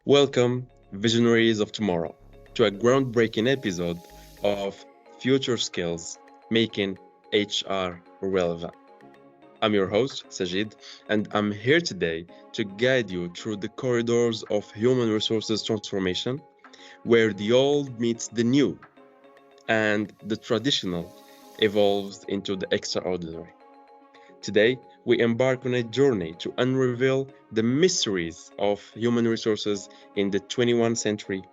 Welcome, visionaries of tomorrow, to a groundbreaking episode of Future Skills Making HR Relevant. I'm your host, Sajid, and I'm here today to guide you through the corridors of human resources transformation, where the old meets the new and the traditional evolves into the extraordinary. Today, we embark on a journey to unravel the mysteries of human resources in the 21st century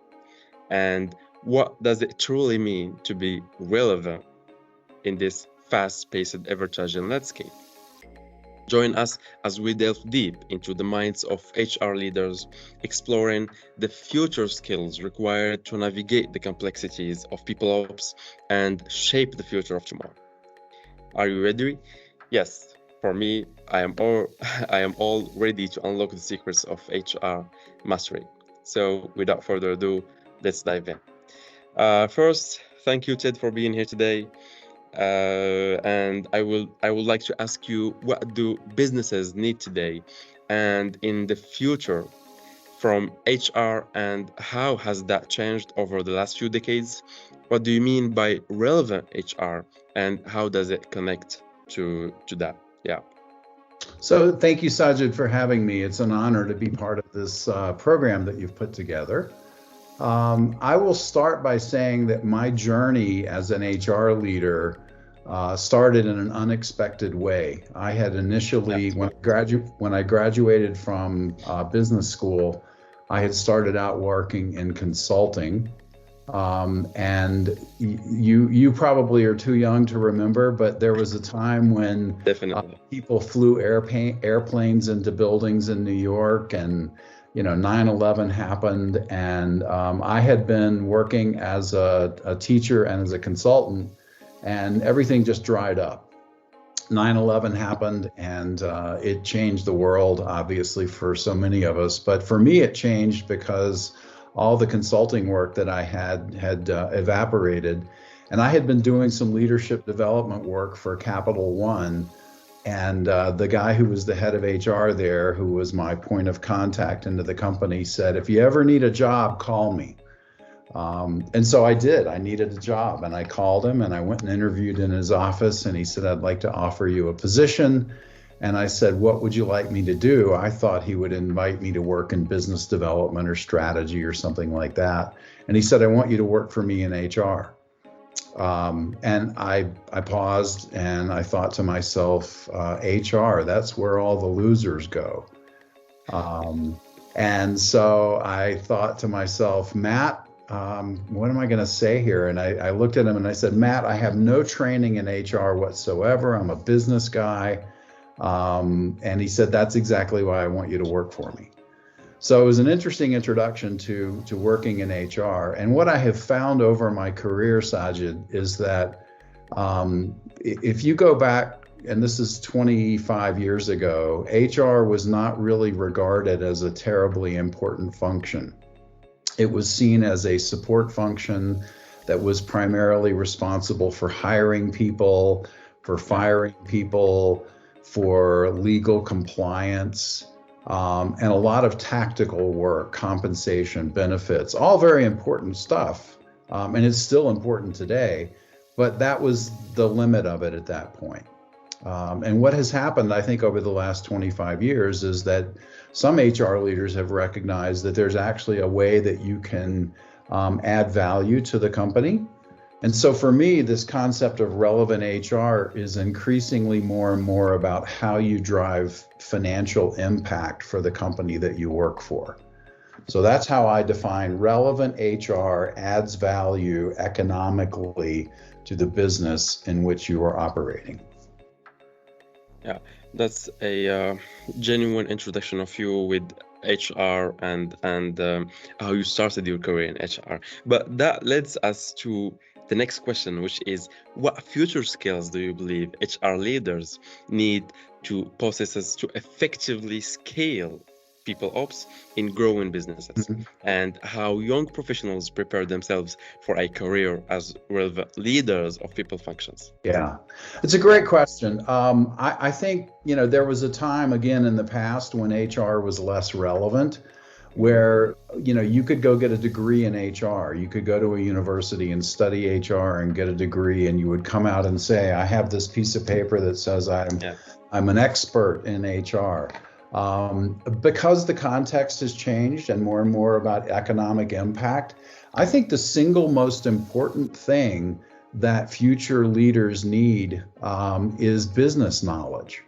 and what does it truly mean to be relevant in this fast-paced, ever-changing landscape. Join us as we delve deep into the minds of HR leaders, exploring the future skills required to navigate the complexities of people ops and shape the future of tomorrow. Are you ready? Yes, for me, I am all ready to unlock the secrets of HR mastery. So without further ado, let's dive in. First, thank you, Ted, for being here today. And I would like to ask you, what do businesses need today and in the future from HR, and how has that changed over the last few decades? What do you mean by relevant HR, and how does it connect to that? Yeah. So thank you, Sajid, for having me. It's an honor to be part of this program that you've put together. I will start by saying that my journey as an HR leader started in an unexpected way. I had initially, when I graduated from business school, I had started out working in consulting. And you probably are too young to remember, but there was a time when people flew airplanes into buildings in New York, and 9/11 happened, and I had been working as a teacher and as a consultant, and everything just dried up. 9/11 happened, and it changed the world, obviously, for so many of us. But for me, it changed because all the consulting work that I had evaporated, and I had been doing some leadership development work for Capital One, and the guy who was the head of HR there, who was my point of contact into the company, said, "If you ever need a job, call me." And so I did. I needed a job, and I called him, and I went and interviewed in his office, and he said, "I'd like to offer you a position." And I said, "What would you like me to do?" I thought he would invite me to work in business development or strategy or something like that. And he said, "I want you to work for me in HR." And I paused, and I thought to myself, HR, that's where all the losers go. And so I thought to myself, Matt, what am I going to say here? And I looked at him and I said, "Matt, I have no training in HR whatsoever. I'm a business guy." And he said, "That's exactly why I want you to work for me." So it was an interesting introduction to working in HR. And what I have found over my career, Sajid, is that if you go back, and this is 25 years ago, HR was not really regarded as a terribly important function. It was seen as a support function that was primarily responsible for hiring people, for firing people, for legal compliance, and a lot of tactical work, compensation, benefits, all very important stuff. And it's still important today, but that was the limit of it at that point. And what has happened, I think, over the last 25 years is that some HR leaders have recognized that there's actually a way that you can add value to the company. And so for me, this concept of relevant HR is increasingly more and more about how you drive financial impact for the company that you work for. So that's how I define relevant HR adds value economically to the business in which you are operating. Yeah, that's a genuine introduction of you with HR and how you started your career in HR. But that leads us to the next question, which is, what future skills do you believe HR leaders need to possess to effectively scale people ops in growing businesses, and how young professionals prepare themselves for a career as relevant leaders of people functions? Yeah, it's a great question. I think, there was a time, again, in the past when HR was less relevant, where you could go get a degree in HR. You could go to a university and study HR and get a degree, and you would come out and say, I have this piece of paper that says Yeah. I'm an expert in HR. Because the context has changed and more about economic impact, I think the single most important thing that future leaders need is business knowledge.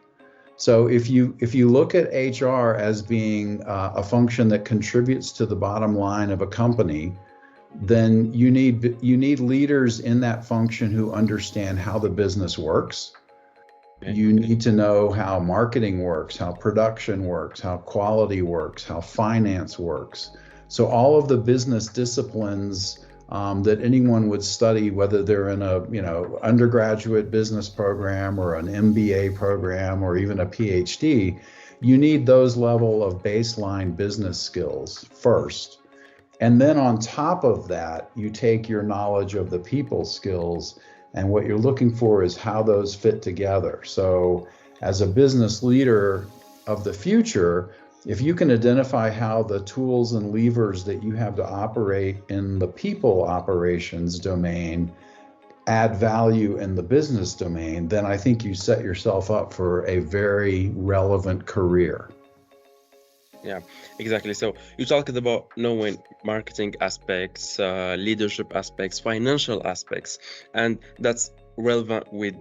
So if you look at HR as being a function that contributes to the bottom line of a company, then you need leaders in that function who understand how the business works. Okay. You need to know how marketing works, how production works, how quality works, how finance works. So all of the business disciplines that anyone would study, whether they're in a undergraduate business program or an MBA program or even a PhD, you need those level of baseline business skills first. And then on top of that, you take your knowledge of the people skills, and what you're looking for is how those fit together. So, as a business leader of the future, if you can identify how the tools and levers that you have to operate in the people operations domain add value in the business domain, then I think you set yourself up for a very relevant career. Yeah, exactly. So you talked about knowing marketing aspects, leadership aspects, financial aspects, and that's relevant with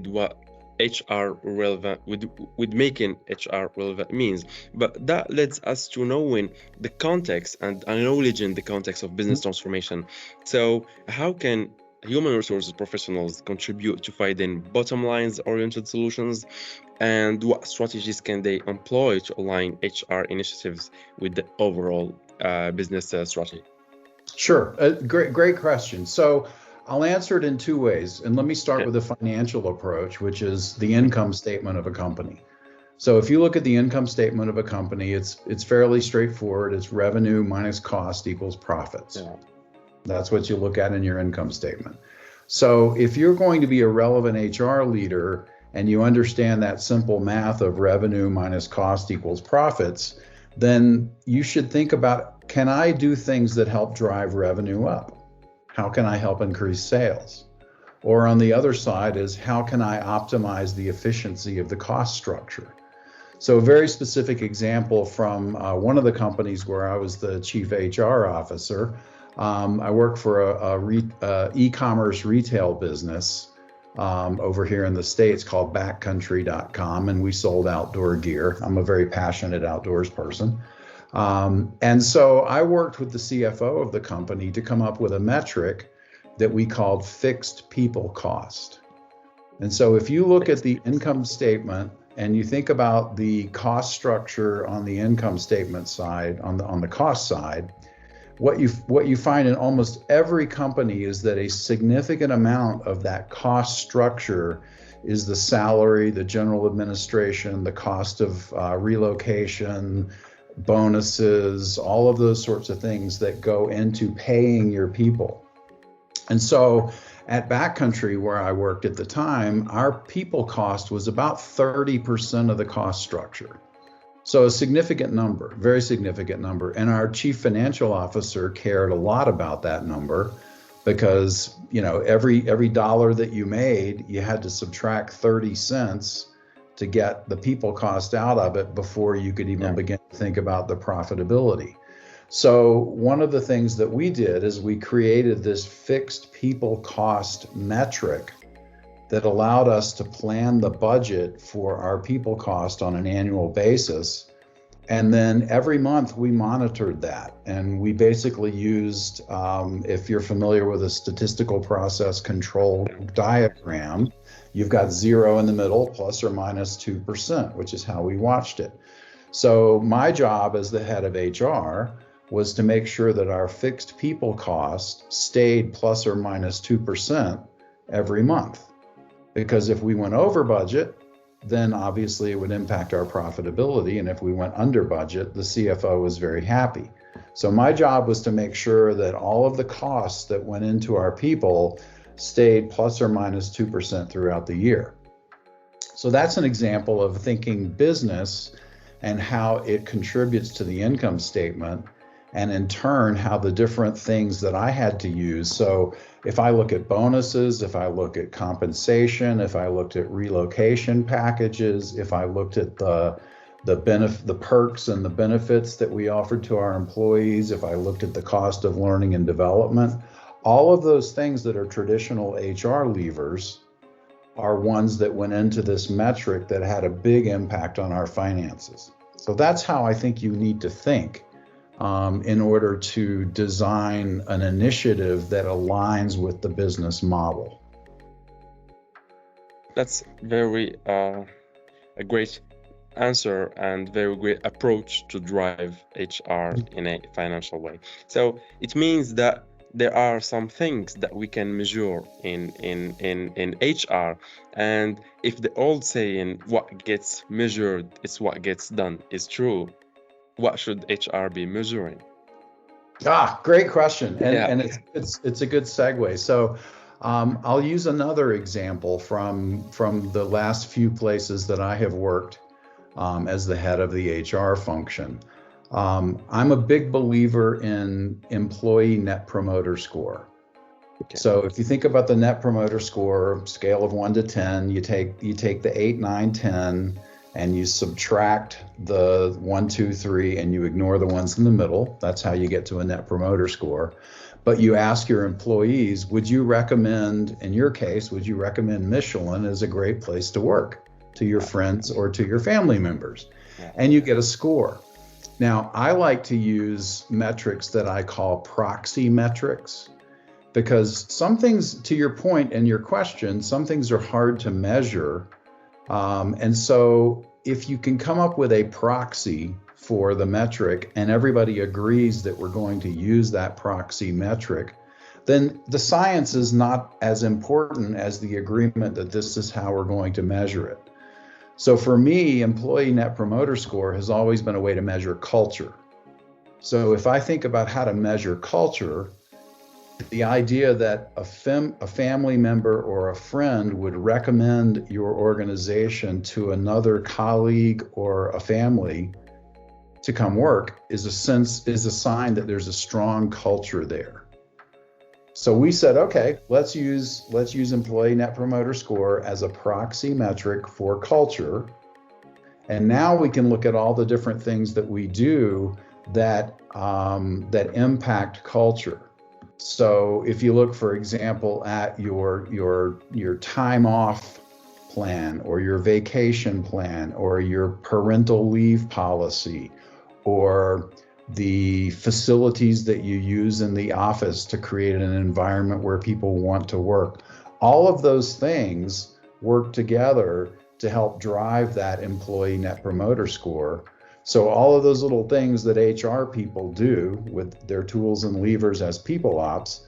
what HR relevant with making HR relevant means. But that leads us to knowing the context and acknowledging the context of business transformation. So how can human resources professionals contribute to finding bottom lines oriented solutions, and what strategies can they employ to align HR initiatives with the overall business strategy? Sure. Great question. So I'll answer it in two ways. And let me start Okay. with the financial approach, which is the income statement of a company. So if you look at the income statement of a company, it's fairly straightforward. It's revenue minus cost equals profits. Yeah. That's what you look at in your income statement. So if you're going to be a relevant HR leader and you understand that simple math of revenue minus cost equals profits, then you should think about, can I do things that help drive revenue up? How can I help increase sales? Or on the other side is, how can I optimize the efficiency of the cost structure? So a very specific example from one of the companies where I was the chief HR officer. I worked for a e-commerce retail business over here in the States called backcountry.com, and we sold outdoor gear. I'm a very passionate outdoors person. And so I worked with the CFO of the company to come up with a metric that we called fixed people cost. And so if you look at the income statement and you think about the cost structure on the income statement side, on the cost side, what you find in almost every company is that a significant amount of that cost structure is the salary, the general administration, the cost of relocation, bonuses, all of those sorts of things that go into paying your people. And so at Backcountry, where I worked at the time, our people cost was about 30% of the cost structure. So a significant number, very significant number. And our chief financial officer cared a lot about that number because, every dollar that you made, you had to subtract 30 cents to get the people cost out of it before you could even begin to think about the profitability. So one of the things that we did is we created this fixed people cost metric that allowed us to plan the budget for our people cost on an annual basis. And then every month we monitored that. And we basically used, if you're familiar with a statistical process control diagram, you've got 0 in the middle, plus or minus 2%, which is how we watched it. So my job as the head of HR was to make sure that our fixed people cost stayed plus or minus 2% every month. Because if we went over budget, then obviously it would impact our profitability. And if we went under budget, the CFO was very happy. So my job was to make sure that all of the costs that went into our people stayed plus or minus 2% throughout the year. So that's an example of thinking business and how it contributes to the income statement, and in turn, how the different things that I had to use. So if I look at bonuses, if I look at compensation, if I looked at relocation packages, if I looked at the perks and the benefits that we offered to our employees, if I looked at the cost of learning and development, all of those things that are traditional HR levers are ones that went into this metric that had a big impact on our finances. So that's how I think you need to think in order to design an initiative that aligns with the business model. That's very a great answer and very great approach to drive HR in a financial way. So it means that there are some things that we can measure in HR, and if the old saying "what gets measured is what gets done" is true, what should HR be measuring? Great question, and Yeah. it's a good segue. So I'll use another example from the last few places that I have worked as the head of the HR function. I'm a big believer in employee net promoter score. Okay. So if you think about the net promoter score scale of 1 to 10, you take the 8, 9, 10, and you subtract the 1, 2, 3, and you ignore the ones in the middle. That's how you get to a net promoter score. But you ask your employees, would you recommend, in your case, would you recommend Michelin as a great place to work to your friends or to your family members? And you get a score. Now, I like to use metrics that I call proxy metrics, because some things, to your point and your question, some things are hard to measure. And so if you can come up with a proxy for the metric and everybody agrees that we're going to use that proxy metric, then the science is not as important as the agreement that this is how we're going to measure it. So for me, employee net promoter score has always been a way to measure culture. So if I think about how to measure culture, the idea that a family member or a friend would recommend your organization to another colleague or a family to come work is a sign that there's a strong culture there. So we said, okay, let's use employee net promoter score as a proxy metric for culture. And now we can look at all the different things that we do that impact culture. So if you look, for example, at your time off plan or your vacation plan or your parental leave policy or the facilities that you use in the office to create an environment where people want to work, all of those things work together to help drive that employee net promoter score. So all of those little things that HR people do with their tools and levers as people ops,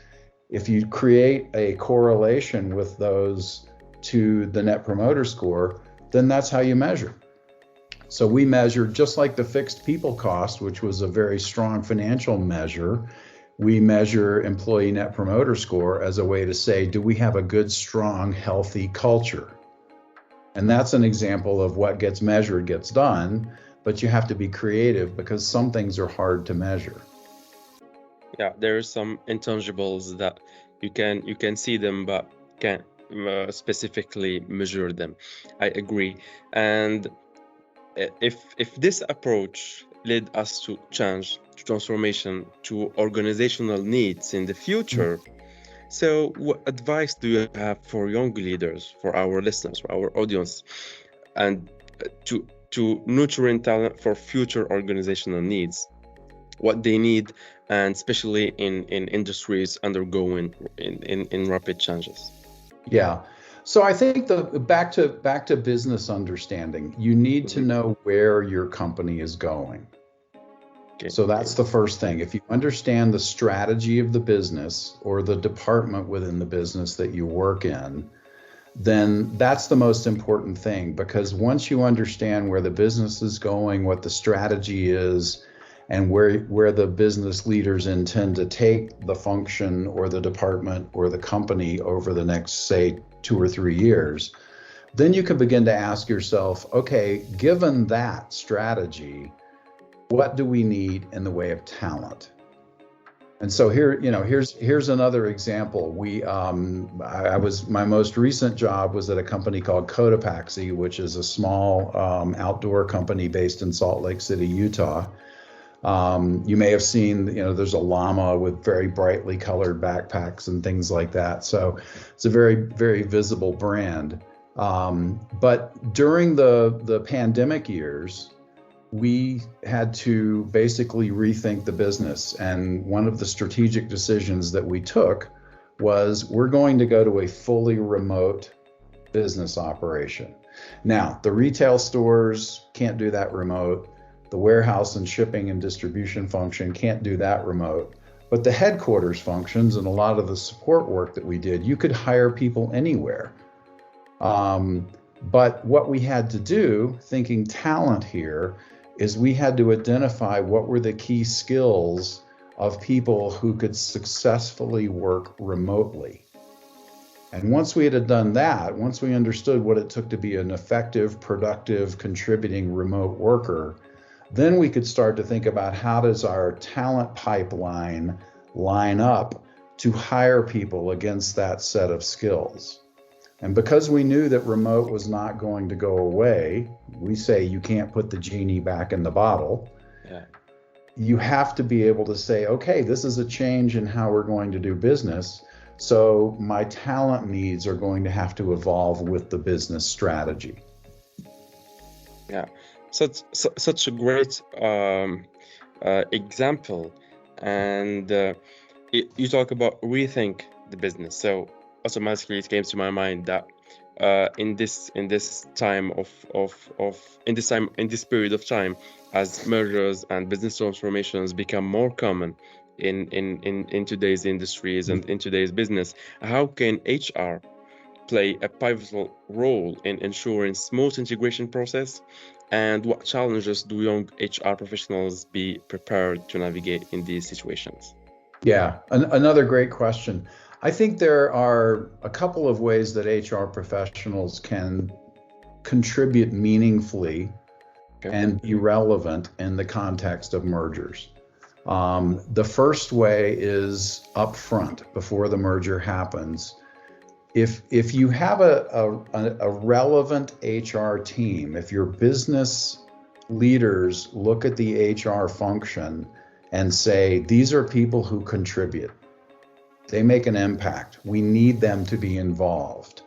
if you create a correlation with those to the net promoter score, then that's how you measure. So we measure, just like the fixed people cost, which was a very strong financial measure, we measure employee net promoter score as a way to say, do we have a good, strong, healthy culture? And that's an example of what gets measured gets done, but you have to be creative because some things are hard to measure. Yeah, there are some intangibles that you can see them but can't specifically measure them. I agree. And if this approach led us to transformation to organizational needs in the future, so what advice do you have for young leaders, for our listeners, for our audience, and to nurturing talent for future organizational needs, what they need, and especially in industries undergoing in rapid changes? Yeah. So I think back to business understanding, you need to know where your company is going. Okay. So that's the first thing. If you understand the strategy of the business or the department within the business that you work in, then that's the most important thing, because once you understand where the business is going, what the strategy is, and where the business leaders intend to take the function or the department or the company over the next, say, 2 or 3 years, then you can begin to ask yourself, okay, given that strategy, what do we need in the way of talent? And so here, here's another example. My most recent job was at a company called Cotopaxi, which is a small outdoor company based in Salt Lake City, Utah. You may have seen, there's a llama with very brightly colored backpacks and things like that. So it's a very, very visible brand. But during the pandemic years, we had to basically rethink the business. And one of the strategic decisions that we took was we're going to go to a fully remote business operation. Now, the retail stores can't do that remote. The warehouse and shipping and distribution function can't do that remote. But the headquarters functions and a lot of the support work that we did, you could hire people anywhere. But what we had to do, thinking talent here, is we had to identify what were the key skills of people who could successfully work remotely. And once we had done that, once we understood what it took to be an effective, productive, contributing remote worker, then we could start to think about how does our talent pipeline line up to hire people against that set of skills. And because we knew that remote was not going to go away, we say you can't put the genie back in the bottle. Yeah. You have to be able to say, okay, this is a change in how we're going to do business. So my talent needs are going to have to evolve with the business strategy. Yeah, such a great example. And you talk about rethink the business. So automatically it came to my mind that in this time in this period of time, as mergers and business transformations become more common in today's industries and in today's business, how can HR play a pivotal role in ensuring smooth integration process, and what challenges do young HR professionals be prepared to navigate in these situations? Yeah, another great question. I think there are a couple of ways that HR professionals can contribute meaningfully and be relevant in the context of mergers. The first way is upfront, before the merger happens. If you have a relevant HR team, if your business leaders look at the HR function and say, these are people who contribute, they make an impact, we need them to be involved.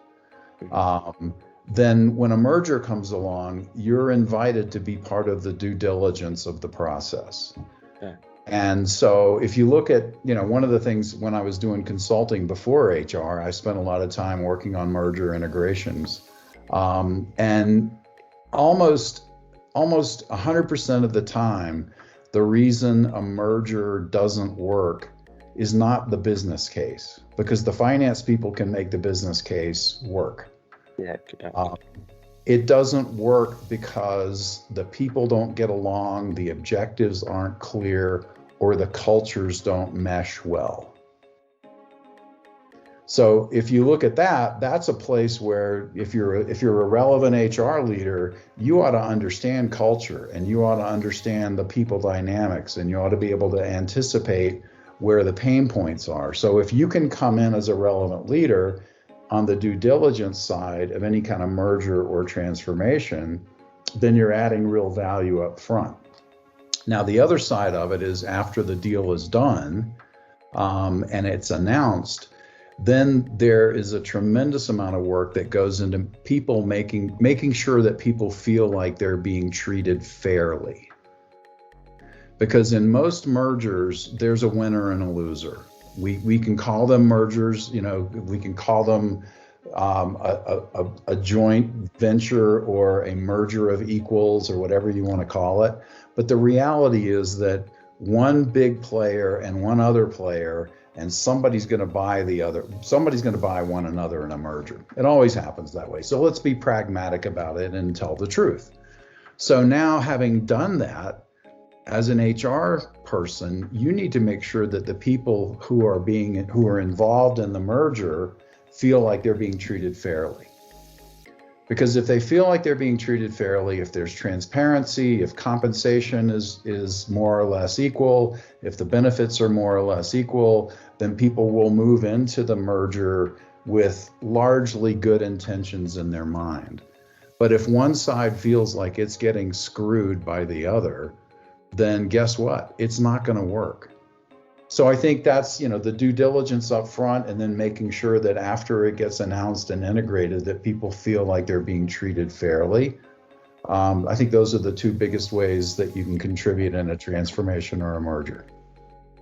Then when a merger comes along, you're invited to be part of the due diligence of the process. Yeah. And so if you look at, one of the things when I was doing consulting before HR, I spent a lot of time working on merger integrations. And almost 100% of the time, the reason a merger doesn't work is not the business case, because the finance people can make the business case work. Yeah. It doesn't work because the people don't get along, the objectives aren't clear, or the cultures don't mesh well. So if you look at that, that's a place where if you're a relevant HR leader, you ought to understand culture, and you ought to understand the people dynamics, and you ought to be able to anticipate where the pain points are. So if you can come in as a relevant leader on the due diligence side of any kind of merger or transformation, then you're adding real value up front. Now, the other side of it is after the deal is done and it's announced, then there is a tremendous amount of work that goes into people making sure that people feel like they're being treated fairly. Because in most mergers, there's a winner and a loser. We can call them mergers, we can call them a joint venture or a merger of equals or whatever you want to call it. But the reality is that one big player and one other player, and somebody's going to buy one another in a merger. It always happens that way. So let's be pragmatic about it and tell the truth. So now, having done that, as an HR person, you need to make sure that the people who are involved in the merger feel like they're being treated fairly. Because if they feel like they're being treated fairly, if there's transparency, if compensation is more or less equal, if the benefits are more or less equal, then people will move into the merger with largely good intentions in their mind. But if one side feels like it's getting screwed by the other, then guess what? It's not going to work. So I think that's, the due diligence up front, and then making sure that after it gets announced and integrated, that people feel like they're being treated fairly. I think those are the two biggest ways that you can contribute in a transformation or a merger.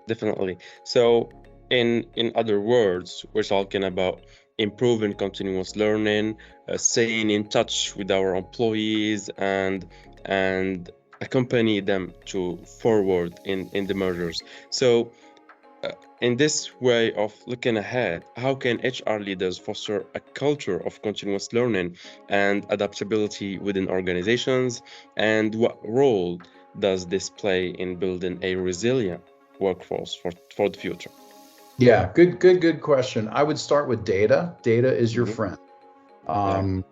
Definitely. So, in other words, we're talking about improving continuous learning, staying in touch with our employees, and accompany them to forward in the mergers. So, in this way of looking ahead, how can HR leaders foster a culture of continuous learning and adaptability within organizations? And what role does this play in building a resilient workforce for the future? Yeah, good question. I would start with data. Data is your Mhm. friend. Yeah.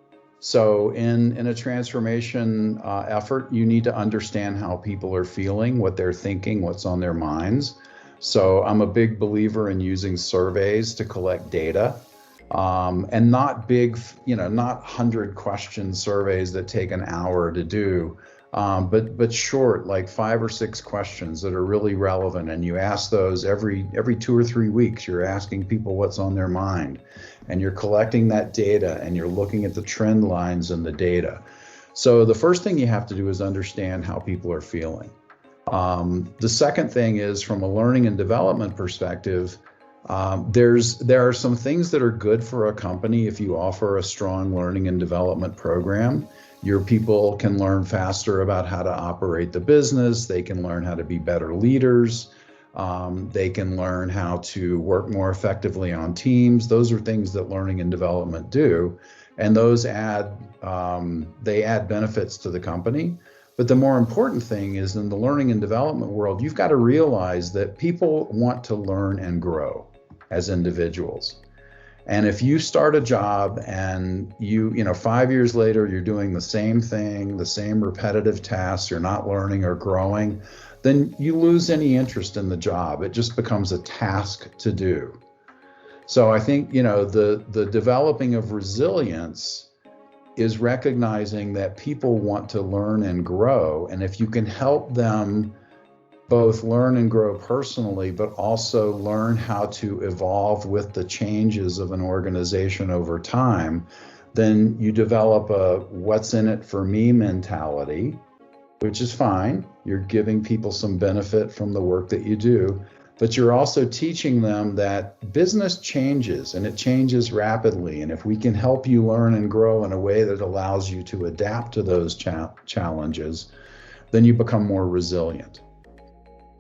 So in a transformation effort, you need to understand how people are feeling, what they're thinking, what's on their minds. So I'm a big believer in using surveys to collect data, and not big, not 100 question surveys that take an hour to do, but short, like 5 or 6 questions that are really relevant. And you ask those every 2 or 3 weeks. You're asking people what's on their mind, and you're collecting that data, and you're looking at the trend lines in the data. So the first thing you have to do is understand how people are feeling. The second thing is, from a learning and development perspective, there are some things that are good for a company. If you offer a strong learning and development program, your people can learn faster about how to operate the business. They can learn how to be better leaders. They can learn how to work more effectively on teams. Those are things that learning and development do, and those they add benefits to the company. But the more important thing is, in the learning and development world, you've got to realize that people want to learn and grow as individuals. And if you start a job and 5 years later, you're doing the same thing, the same repetitive tasks, you're not learning or growing, then you lose any interest in the job. It just becomes a task to do. So I think, the developing of resilience is recognizing that people want to learn and grow. And if you can help them both learn and grow personally, but also learn how to evolve with the changes of an organization over time, then you develop a what's in it for me mentality, which is fine. You're giving people some benefit from the work that you do, but you're also teaching them that business changes, and it changes rapidly. And if we can help you learn and grow in a way that allows you to adapt to those challenges, then you become more resilient.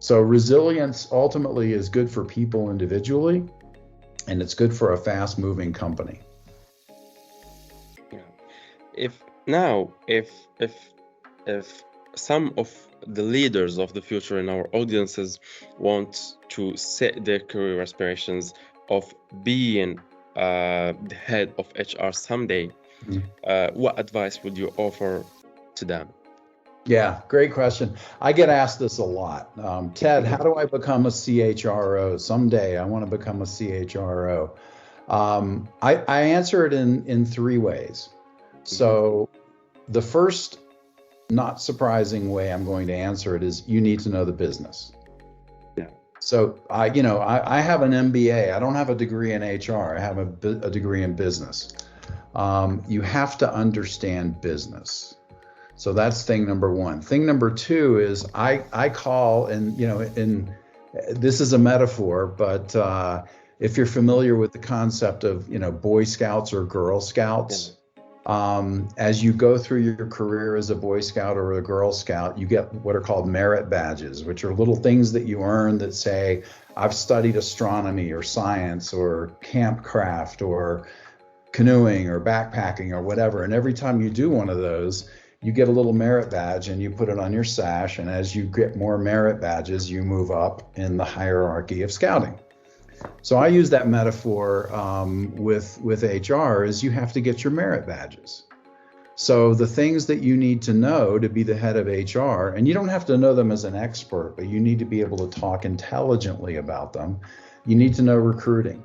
So resilience ultimately is good for people individually, and it's good for a fast-moving company. Yeah. If some of the leaders of the future in our audiences want to set their career aspirations of being the head of HR someday, what advice would you offer to them? Yeah, great question. I get asked this a lot. Ted, how do I become a CHRO? Someday I want to become a CHRO. I answer it in 3 ways. So the first, not surprising way I'm going to answer it is, you need to know the business. Yeah. So I have an MBA. I don't have a degree in HR. I have a degree in business. You have to understand business. So that's thing number one. Thing number two is, I call, and this is a metaphor, but if you're familiar with the concept of Boy Scouts or Girl Scouts, as you go through your career as a Boy Scout or a Girl Scout, you get what are called merit badges, which are little things that you earn that say, I've studied astronomy or science or campcraft or canoeing or backpacking or whatever. And every time you do one of those, you get a little merit badge and you put it on your sash. And as you get more merit badges, you move up in the hierarchy of scouting. So I use that metaphor with HR, is you have to get your merit badges. So the things that you need to know to be the head of HR, and you don't have to know them as an expert, but you need to be able to talk intelligently about them. You need to know recruiting.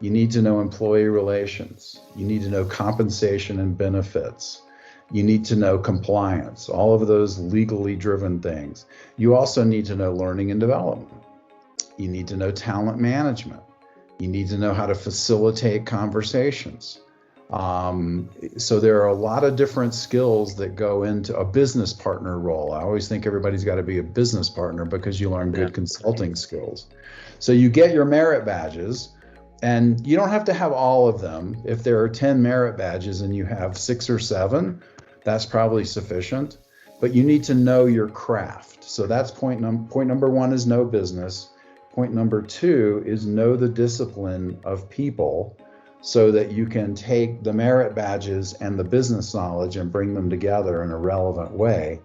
You need to know employee relations. You need to know compensation and benefits. You need to know compliance, all of those legally driven things. You also need to know learning and development. You need to know talent management. You need to know how to facilitate conversations. So there are a lot of different skills that go into a business partner role. I always think everybody's got to be a business partner because you learn Yeah. good consulting skills. So you get your merit badges, and you don't have to have all of them. If there are 10 merit badges and you have 6 or 7, that's probably sufficient. But you need to know your craft. So that's point number 1 is know business. Point number 2 is know the discipline of people so that you can take the merit badges and the business knowledge and bring them together in a relevant way.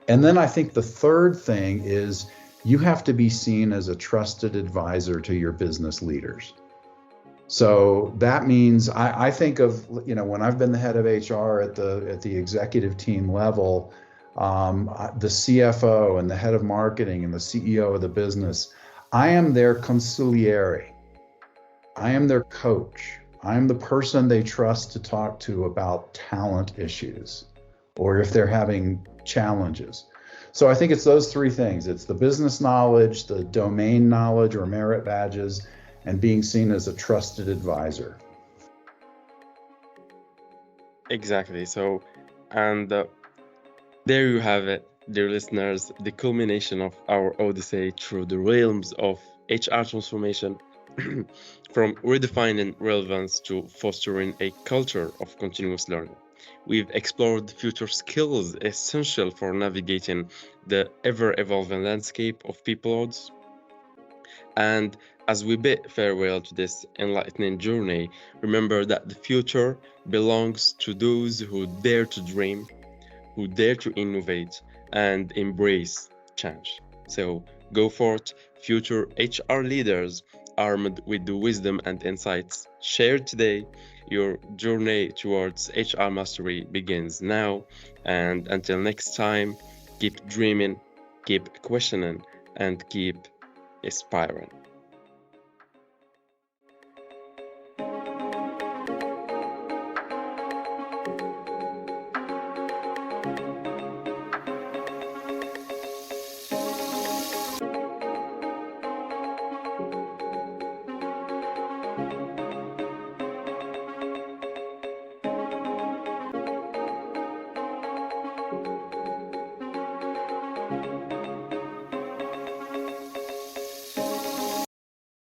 And then I think the third thing is you have to be seen as a trusted advisor to your business leaders. So that means I think of, when I've been the head of HR at the executive team level, the CFO and the head of marketing and the CEO of the business, I am their consigliere. I am their coach. I am the person they trust to talk to about talent issues or if they're having challenges. So I think it's those 3 things. It's the business knowledge, the domain knowledge or merit badges, and being seen as a trusted advisor. Exactly. So, and there you have it, dear listeners, the culmination of our odyssey through the realms of HR transformation, from redefining relevance to fostering a culture of continuous learning. We've explored the future skills essential for navigating the ever-evolving landscape of people odds. And as we bid farewell to this enlightening journey, remember that the future belongs to those who dare to dream, who dare to innovate and embrace change. So go forth, future HR leaders, armed with the wisdom and insights shared today. Your journey towards HR mastery begins now. And until next time, keep dreaming, keep questioning, and keep aspiring.